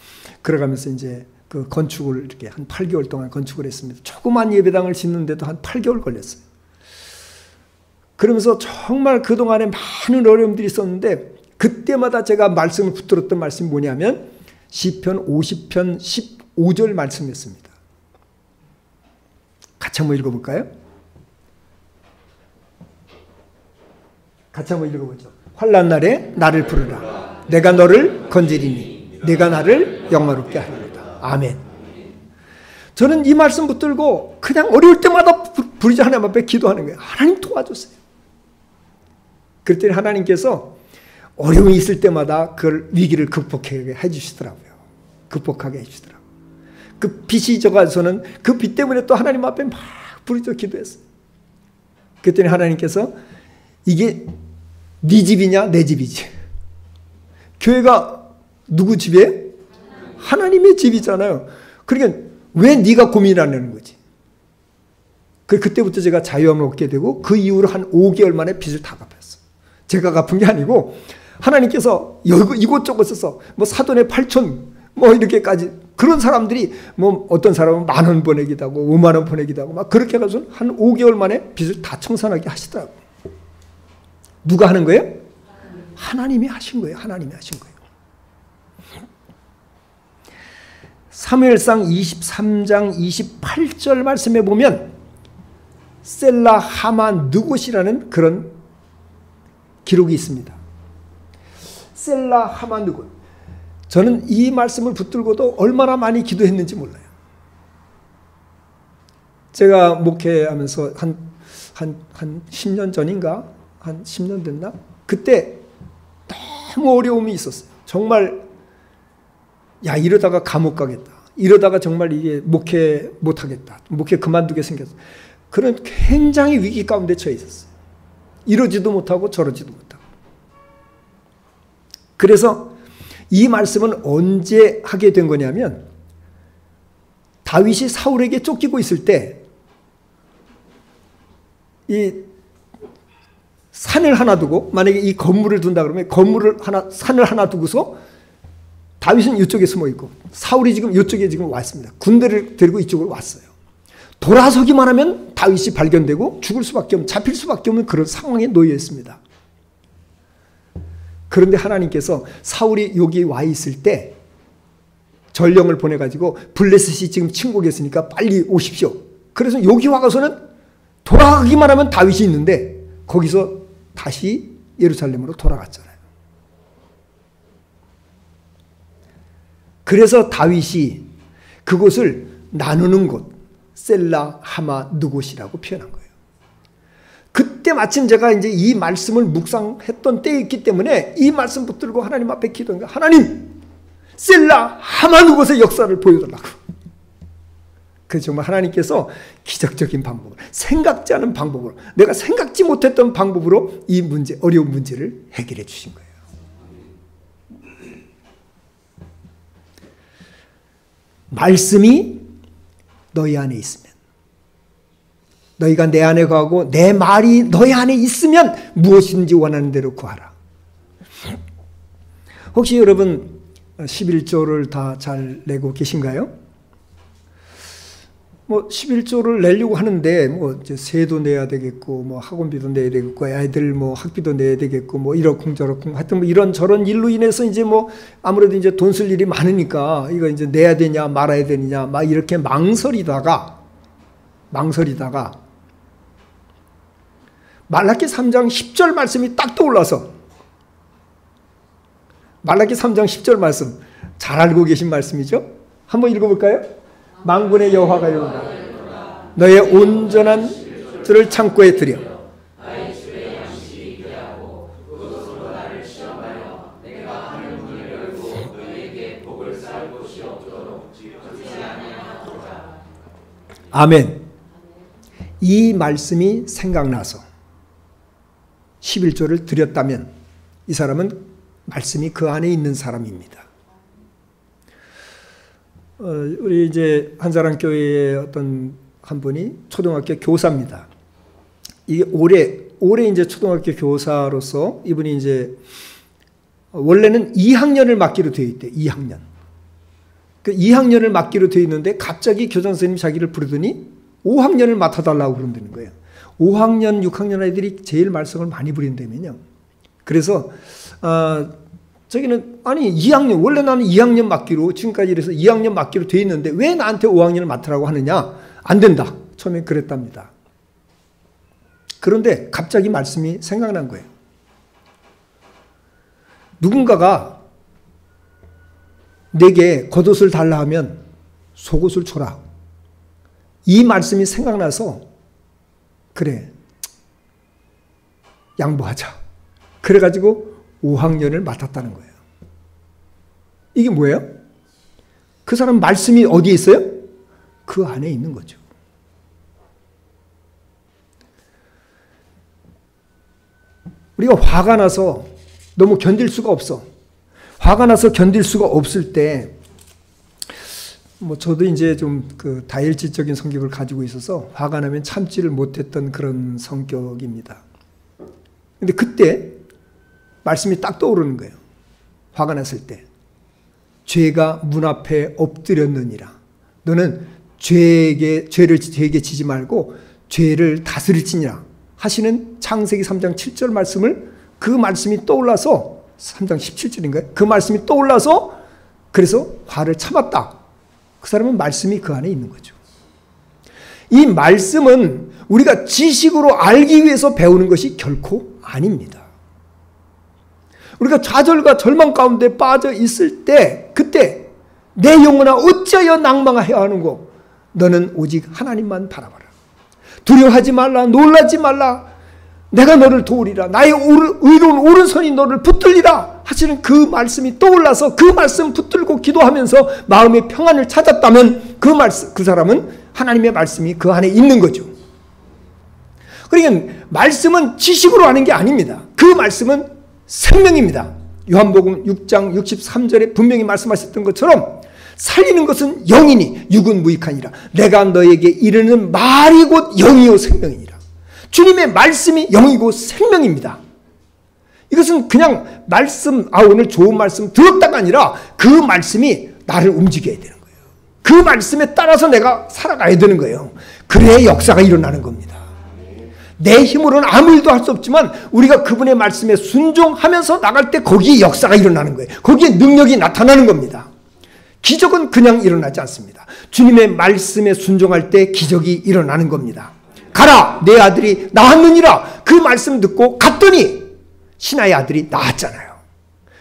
그래가면서 이제 그 건축을 이렇게 한 8개월 동안 건축을 했습니다. 조그만 예배당을 짓는데도 한 8개월 걸렸어요. 그러면서 정말 그동안에 많은 어려움들이 있었는데, 그때마다 제가 말씀을 붙들었던 말씀이 뭐냐면 시편 50편 15절 말씀이었습니다. 같이 한번 읽어볼까요? 같이 한번 읽어보죠. 환난 날에 나를 부르라. 내가 너를 건지리니 내가 나를 영화롭게 하리로다. 아멘. 저는 이 말씀 붙들고 그냥 어려울 때마다 부르짖어 하나님 앞에 기도하는 거예요. 하나님 도와주세요. 그랬더니 하나님께서 어려움이 있을 때마다 그 위기를 극복하게 해주시더라고요. 극복하게 해주시더라고요. 그 빚이 져가서는 그 빚 때문에 또 하나님 앞에 막 부르짖어 기도했어요. 그랬더니 하나님께서 이게 네 집이냐 내 집이지. 교회가 누구 집이에요? 하나님의 집이잖아요. 그러니까 왜 네가 고민하는 거지? 그때부터 제가 자유함을 얻게 되고, 그 이후로 한 5개월 만에 빚을 다 갚았어요. 제가 갚은 게 아니고 하나님께서 이곳저곳에서 뭐 사돈의 8천 뭐 이렇게까지, 그런 사람들이 뭐 어떤 사람은 10,000원 보내기도 하고 50,000원 보내기도 하고 막 그렇게 해가지고 한 5개월 만에 빚을 다 청산하게 하시더라고요. 누가 하는 거예요? 하나님이 하신 거예요. 하나님이 하신 거예요. 사무엘상 23장 28절 말씀에 보면 셀라 하마 느곳이라는 그런 기록이 있습니다. 셀라 하마 느곳. 저는 이 말씀을 붙들고도 얼마나 많이 기도했는지 몰라요. 제가 목회하면서 한 10년 전인가? 한 10년 됐나? 그때 너무 어려움이 있었어요. 정말 야, 이러다가 감옥 가겠다. 이러다가 정말 이게 목회 못하겠다. 목회 그만두게 생겼어. 그런 굉장히 위기 가운데 처해 있었어요. 이러지도 못하고 저러지도 못하고. 그래서 이 말씀은 언제 하게 된 거냐면, 다윗이 사울에게 쫓기고 있을 때 이 산을 하나 두고, 만약에 이 건물을 둔다 그러면 산을 하나 두고서 다윗은 이쪽에 숨어 있고 사울이 지금 이쪽에 지금 왔습니다. 군대를 데리고 이쪽으로 왔어요. 돌아서기만 하면 다윗이 발견되고 죽을 수밖에 없는, 잡힐 수밖에 없는 그런 상황에 놓여 있습니다. 그런데 하나님께서 사울이 여기 와 있을 때 전령을 보내가지고 블레셋이 지금 침공에 있으니까 빨리 오십시오. 그래서 여기 와가서는 돌아가기만 하면 다윗이 있는데 거기서 다시 예루살렘으로 돌아갔잖아요. 그래서 다윗이 그곳을 나누는 곳, 셀라 하마 느곳이라고 표현한 거예요. 그때 마침 제가 이제 이 말씀을 묵상했던 때였기 때문에 이 말씀 붙들고 하나님 앞에 기도한 거예요. 하나님, 셀라 하마 느곳의 역사를 보여달라고. 그래서 정말 하나님께서 기적적인 방법으로, 생각지 않은 방법으로, 내가 생각지 못했던 방법으로 이 문제, 어려운 문제를 해결해 주신 거예요. 말씀이 너희 안에 있으면, 너희가 내 안에 거하고 내 말이 너희 안에 있으면 무엇인지 원하는 대로 구하라. 혹시 여러분 11조를 다 잘 내고 계신가요? 뭐 11조를 내려고 하는데 뭐 이제 세도 내야 되겠고 뭐 학원비도 내야 되겠고 애들 뭐 학비도 내야 되겠고 뭐 이러쿵 저러쿵 하여튼 뭐 이런 저런 일로 인해서 이제 뭐 아무래도 이제 돈 쓸 일이 많으니까 이거 이제 내야 되냐 말아야 되느냐 막 이렇게 망설이다가 말라기 3장 10절 말씀이 딱 떠올라서 말라기 3장 10절 말씀 잘 알고 계신 말씀이죠? 한번 읽어볼까요? 만군의 여호와가 이르노라 너의 온전한 들을 창고에 들여 아멘. 이 말씀이 생각나서 11조를 드렸다면 이 사람은 말씀이 그 안에 있는 사람입니다. 우리 이제 한사랑교회의 어떤 한 분이 초등학교 교사입니다. 이게 올해 이제 초등학교 교사로서 이분이 이제 원래는 2학년을 맡기로 되어 있대요. 2학년. 그 2학년을 맡기로 되어 있는데 갑자기 교장 선생님이 자기를 부르더니 5학년을 맡아달라고 그런다는 거예요. 5학년, 6학년 아이들이 제일 말썽을 많이 부린다면요. 그래서 저기는 아니 2학년 원래 나는 2학년 맡기로 지금까지 이래서 2학년 맡기로 돼 있는데 왜 나한테 5학년을 맡으라고 하느냐? 안 된다. 처음에 그랬답니다. 그런데 갑자기 말씀이 생각난 거예요. 누군가가 내게 겉옷을 달라 하면 속옷을 줘라. 이 말씀이 생각나서 그래 양보하자. 그래가지고 5학년을 맡았다는 거예요. 이게 뭐예요? 그 사람 말씀이 어디에 있어요? 그 안에 있는 거죠. 우리가 화가 나서 너무 견딜 수가 없어. 화가 나서 견딜 수가 없을 때, 뭐 저도 이제 좀 그 다혈질적인 성격을 가지고 있어서 화가 나면 참지를 못했던 그런 성격입니다. 근데 그때 말씀이 딱 떠오르는 거예요. 화가 났을 때. 죄가 문 앞에 엎드렸느니라. 너는 죄를 죄에게 지지 말고 죄를 다스릴지니라 하시는 창세기 3장 7절 말씀을 그 말씀이 떠올라서 3장 17절인가요? 그 말씀이 떠올라서 그래서 화를 참았다. 그 사람은 말씀이 그 안에 있는 거죠. 이 말씀은 우리가 지식으로 알기 위해서 배우는 것이 결코 아닙니다. 우리가 좌절과 절망 가운데 빠져 있을 때 그때 내 영혼아 어찌하여 낭망하여 하는고 너는 오직 하나님만 바라봐라. 두려워하지 말라. 놀라지 말라. 내가 너를 도우리라. 나의 의로운 오른손이 너를 붙들리라 하시는 그 말씀이 떠올라서 그 말씀 붙들고 기도하면서 마음의 평안을 찾았다면 그 사람은 하나님의 말씀이 그 안에 있는 거죠. 그러니까 말씀은 지식으로 아는 게 아닙니다. 그 말씀은 생명입니다. 요한복음 6장 63절에 분명히 말씀하셨던 것처럼 살리는 것은 영이니 육은 무익하니라. 내가 너에게 이르는 말이 곧 영이요 생명이니라. 주님의 말씀이 영이고 생명입니다. 이것은 그냥 말씀, 오늘 좋은 말씀 들었다가 아니라 그 말씀이 나를 움직여야 되는 거예요. 그 말씀에 따라서 내가 살아가야 되는 거예요. 그래야 역사가 일어나는 겁니다. 내 힘으로는 아무 일도 할 수 없지만 우리가 그분의 말씀에 순종하면서 나갈 때 거기에 역사가 일어나는 거예요. 거기에 능력이 나타나는 겁니다. 기적은 그냥 일어나지 않습니다. 주님의 말씀에 순종할 때 기적이 일어나는 겁니다. 가라 내 아들이 낳았느니라. 그 말씀 듣고 갔더니 신하의 아들이 낳았잖아요.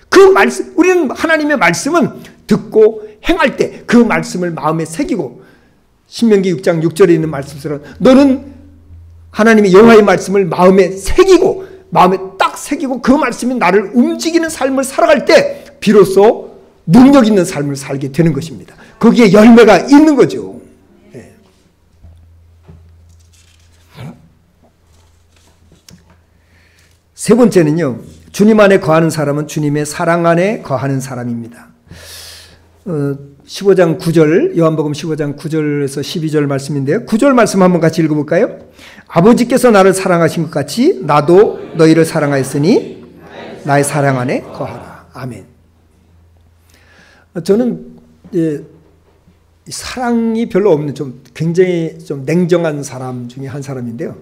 그 말씀, 우리는 하나님의 말씀은 듣고 행할 때 그 말씀을 마음에 새기고 신명기 6장 6절에 있는 말씀처럼 너는 하나님의 여호와의 말씀을 마음에 새기고 마음에 딱 새기고 그 말씀이 나를 움직이는 삶을 살아갈 때 비로소 능력 있는 삶을 살게 되는 것입니다. 거기에 열매가 있는 거죠. 네. 세 번째는요. 주님 안에 거하는 사람은 주님의 사랑 안에 거하는 사람입니다. 15장 9절 요한복음 15장 9절에서 12절 말씀인데요. 9절 말씀 한번 같이 읽어볼까요? 아버지께서 나를 사랑하신 것 같이 나도 너희를 사랑하였으니 나의 사랑 안에 거하라. 아멘. 저는 사랑이 별로 없는 좀 굉장히 좀 냉정한 사람 중에 한 사람인데요.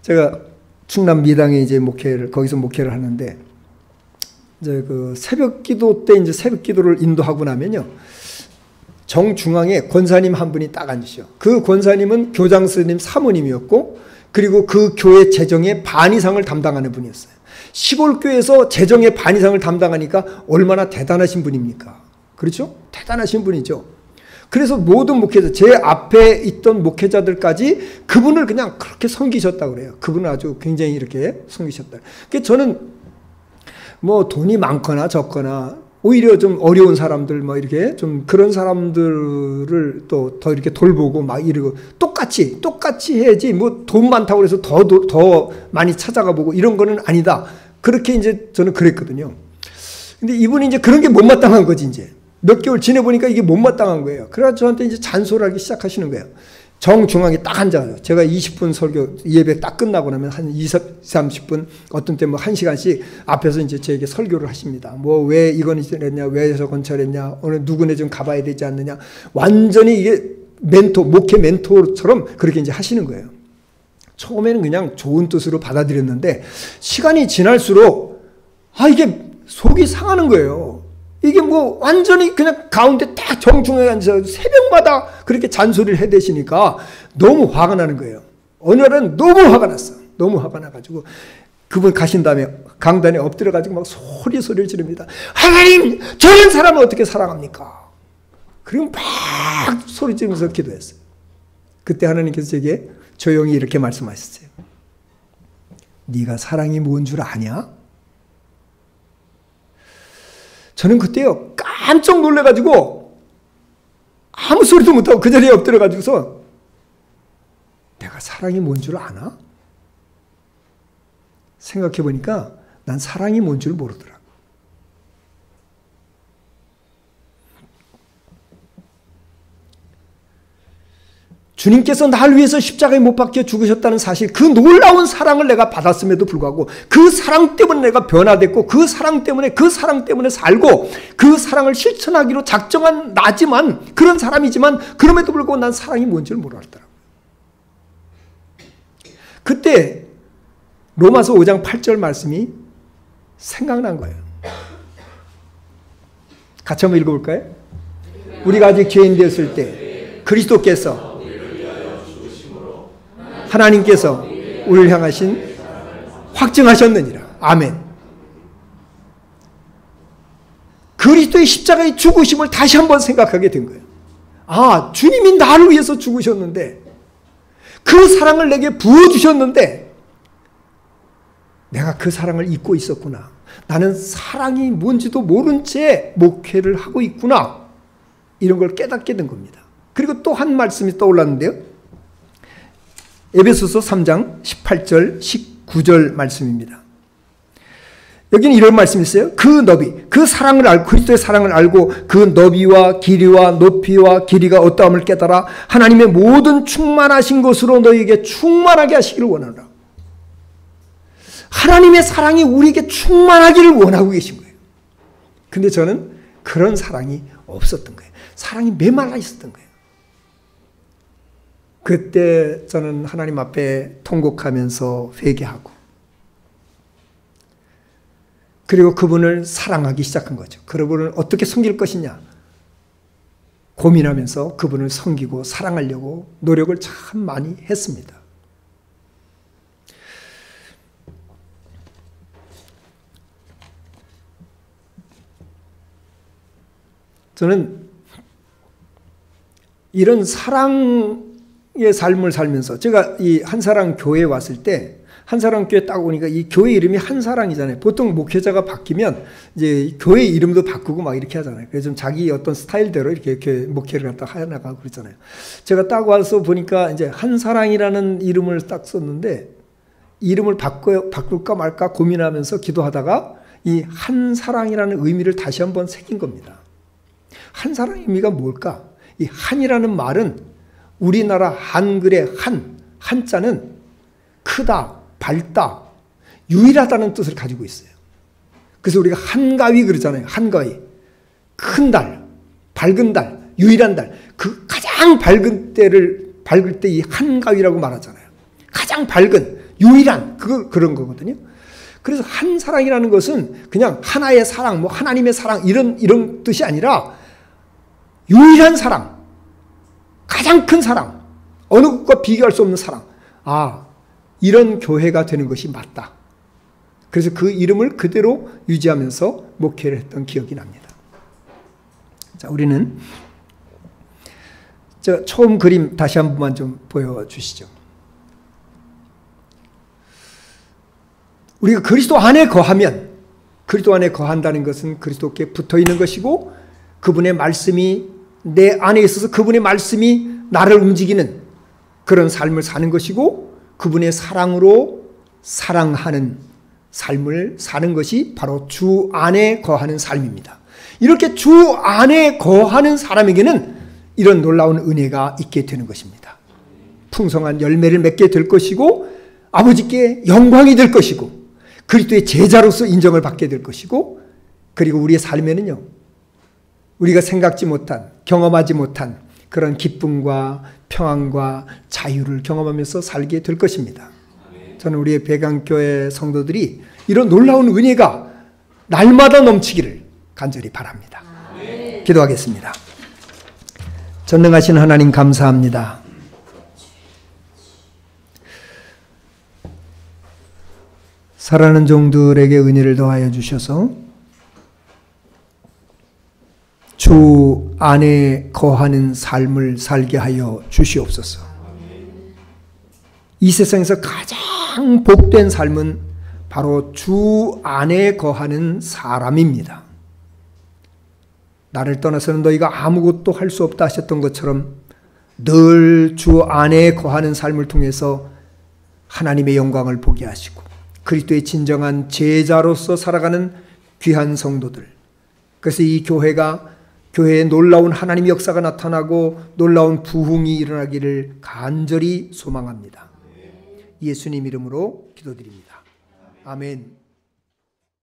제가 충남 미당에 이제 거기서 목회를 하는데, 이제 그 새벽 기도 때 이제 새벽 기도를 인도하고 나면요. 정중앙에 권사님 한 분이 딱 앉으셔. 그 권사님은 교장 선생님 사모님이었고, 그리고 그 교회 재정의 반 이상을 담당하는 분이었어요. 시골 교회에서 재정의 반 이상을 담당하니까 얼마나 대단하신 분입니까? 그렇죠? 대단하신 분이죠. 그래서 모든 목회자, 제 앞에 있던 목회자들까지 그분을 그냥 그렇게 섬기셨다고 그래요. 그분은 아주 굉장히 이렇게 섬기셨다. 그러니까 저는 뭐 돈이 많거나 적거나 오히려 좀 어려운 사람들 뭐 이렇게 좀 그런 사람들을 또 더 이렇게 돌보고 막 이러고 똑같이 해야지 뭐 돈 많다고 해서 더 많이 찾아가 보고 이런 거는 아니다. 그렇게 이제 저는 그랬거든요. 근데 이분이 이제 그런 게 못마땅한 거지 이제. 몇 개월 지내보니까 이게 못마땅한 거예요. 그래서 저한테 이제 잔소리하기 시작하시는 거예요. 정중앙에 딱 앉아요. 제가 20분 설교 예배 딱 끝나고 나면 한 20, 30분 어떤 때 뭐 1시간씩 앞에서 이제 저에게 설교를 하십니다. 뭐 왜 이건 이랬냐, 왜 저건 저랬냐, 오늘 누구네 좀 가봐야 되지 않느냐. 완전히 이게 목회 멘토처럼 그렇게 이제 하시는 거예요. 처음에는 그냥 좋은 뜻으로 받아들였는데 시간이 지날수록 이게 속이 상하는 거예요. 이게 뭐 완전히 그냥 가운데 딱 정중하게 앉아서 새벽마다 그렇게 잔소리를 해대시니까 너무 화가 나는 거예요. 어느 날은 너무 화가 났어. 너무 화가 나가지고 그분 가신 다음에 강단에 엎드려가지고 막 소리를 지릅니다. 하나님, 저런 사람을 어떻게 사랑합니까? 그리고 막 소리 지르면서 기도했어요. 그때 하나님께서 제게 조용히 이렇게 말씀하셨어요. 네가 사랑이 뭔 줄 아냐? 저는 그때요 깜짝 놀래가지고 아무 소리도 못하고 그 자리에 엎드려가지고서 내가 사랑이 뭔 줄 아나? 생각해보니까 난 사랑이 뭔 줄 모르더라고. 주님께서 나를 위해서 십자가에 못 박혀 죽으셨다는 사실, 그 놀라운 사랑을 내가 받았음에도 불구하고 그 사랑 때문에 내가 변화됐고 그 사랑 때문에 살고 그 사랑을 실천하기로 작정한 나지만, 그런 사람이지만 그럼에도 불구하고 난 사랑이 뭔지를 몰랐더라고요. 그때 로마서 5장 8절 말씀이 생각난 거예요. 같이 한번 읽어볼까요? 우리가 아직 죄인 되었을 때 그리스도께서 하나님께서 우리를 향하신 확증하셨느니라. 아멘. 그리스도의 십자가의 죽으심을 다시 한번 생각하게 된 거예요. 주님이 나를 위해서 죽으셨는데, 그 사랑을 내게 부어주셨는데 내가 그 사랑을 잊고 있었구나. 나는 사랑이 뭔지도 모른 채 목회를 하고 있구나. 이런 걸 깨닫게 된 겁니다. 그리고 또 한 말씀이 떠올랐는데요. 에베소서 3장 18절 19절 말씀입니다. 여기는 이런 말씀이 있어요. 그 너비, 그 사랑을 알고, 그리스도의 사랑을 알고 그 너비와 길이와 높이와 길이가 어떠함을 깨달아 하나님의 모든 충만하신 것으로 너희에게 충만하게 하시기를 원하노라. 하나님의 사랑이 우리에게 충만하기를 원하고 계신 거예요. 근데 저는 그런 사랑이 없었던 거예요. 사랑이 메말라 있었던 거예요. 그때 저는 하나님 앞에 통곡하면서 회개하고, 그리고 그분을 사랑하기 시작한 거죠. 그분을 어떻게 섬길 것이냐 고민하면서 그분을 섬기고 사랑하려고 노력을 참 많이 했습니다. 저는 이런 사랑의 삶을 살면서, 제가 이 한사랑 교회에 왔을 때, 한사랑 교회 딱 오니까 이 교회 이름이 한사랑이잖아요. 보통 목회자가 바뀌면 이제 교회 이름도 바꾸고 막 이렇게 하잖아요. 그래서 좀 자기 어떤 스타일대로 이렇게 목회를 갖다 해나가고 그러잖아요. 제가 딱 와서 보니까 이제 한사랑이라는 이름을 딱 썼는데, 이름을 바꿀까 말까 고민하면서 기도하다가 이 한사랑이라는 의미를 다시 한번 새긴 겁니다. 한사랑의 의미가 뭘까? 이 한이라는 말은 우리나라 한글의 한자는 크다, 밝다, 유일하다는 뜻을 가지고 있어요. 그래서 우리가 한가위 그러잖아요. 한가위. 큰 달, 밝은 달, 유일한 달. 그 가장 밝을 때 이 한가위라고 말하잖아요. 가장 밝은, 유일한, 그런 거거든요. 그래서 한 사랑이라는 것은 그냥 하나의 사랑, 뭐 하나님의 사랑, 이런 뜻이 아니라 유일한 사랑, 가장 큰 사랑, 어느 것과 비교할 수 없는 사랑. 이런 교회가 되는 것이 맞다. 그래서 그 이름을 그대로 유지하면서 목회를 했던 기억이 납니다. 자, 우리는 처음 그림 다시 한 번만 좀 보여주시죠. 우리가 그리스도 안에 거하면, 그리스도 안에 거한다는 것은 그리스도께 붙어 있는 것이고, 그분의 말씀이 내 안에 있어서 그분의 말씀이 나를 움직이는 그런 삶을 사는 것이고, 그분의 사랑으로 사랑하는 삶을 사는 것이 바로 주 안에 거하는 삶입니다. 이렇게 주 안에 거하는 사람에게는 이런 놀라운 은혜가 있게 되는 것입니다. 풍성한 열매를 맺게 될 것이고, 아버지께 영광이 될 것이고, 그리스도의 제자로서 인정을 받게 될 것이고, 그리고 우리의 삶에는요, 우리가 생각지 못한, 경험하지 못한 그런 기쁨과 평안과 자유를 경험하면서 살게 될 것입니다. 저는 우리의 배강교회 성도들이 이런 놀라운 은혜가 날마다 넘치기를 간절히 바랍니다. 기도하겠습니다. 전능하신 하나님 감사합니다. 사랑하는 종들에게 은혜를 더하여 주셔서 주 안에 거하는 삶을 살게 하여 주시옵소서. 이 세상에서 가장 복된 삶은 바로 주 안에 거하는 사람입니다. 나를 떠나서는 너희가 아무것도 할 수 없다 하셨던 것처럼 늘 주 안에 거하는 삶을 통해서 하나님의 영광을 보게 하시고 그리스도의 진정한 제자로서 살아가는 귀한 성도들, 그래서 이 교회에 놀라운 하나님의 역사가 나타나고 놀라운 부흥이 일어나기를 간절히 소망합니다. 예수님 이름으로 기도드립니다. 아멘.